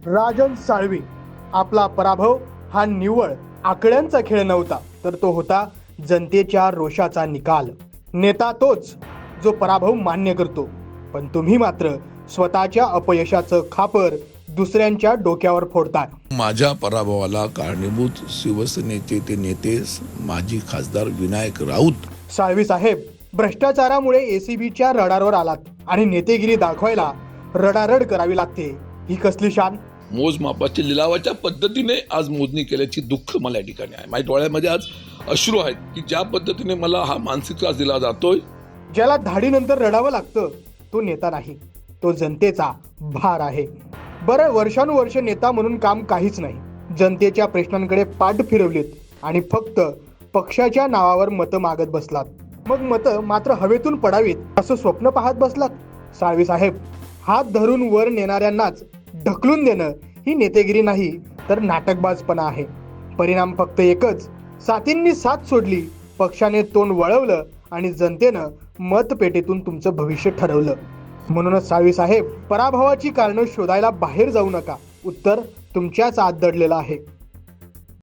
राजन साळवी, आपला पराभव हा निव्वळ आकड्यांचा खेळ नव्हता, तर तो होता जनतेच्या रोषाचा निकाल. नेता तोच जो पराभव मान्य करतो, पण तुम्ही मात्र स्वतःच्या अपयशाचं खापर दुसऱ्यांच्या डोक्यावर फोडताय. माझ्या पराभवाला कारणीभूत शिवसेनेचे ते नेते माजी खासदार विनायक राऊत. साळवी साहेब, भ्रष्टाचारामुळे एसीबीच्या रडारवर आलात आणि नेतेगिरी दाखवायला रडारड करावी लागते. ही कसली शान? मोजमापाच्या लिलावाच्या पद्धतीने आज मोजणी केल्याची दुःख मला या ठिकाणी आहे. माझ्या डोळ्यामध्ये आज अश्रू आहेत की ज्या पद्धतीने मला हा मानसिक त्रास दिला जातोय. ज्याला धाडीनंतर रडावं लागतं तो नेता नाही, तो जनतेचा भार आहे. बरं, वर्षानुवर्ष नेता म्हणून काम काहीच नाही. जनतेच्या प्रश्नांकडे पाठ फिरवलीत आणि फक्त पक्षाच्या नावावर मतं मागत बसलात. मग मतं मात्र हवेतून पडावीत असं स्वप्न पाहत बसलात. साळवी साहेब, हात धरून वर नेणाऱ्यांनाच ढकलून देणं ही नेतेगिरी नाही, तर नाटकबाजपणा आहे. परिणाम फक्त एकच, साथींनी साथ सोडली, पक्षाने तोंड वळवलं आणि जनतेनं मतपेटीतून तुमचं भविष्य ठरवलं. म्हणूनच साळवी साहेब, पराभवाची कारणं शोधायला बाहेर जाऊ नका. उत्तर तुमच्याच आत दडलेलं आहे.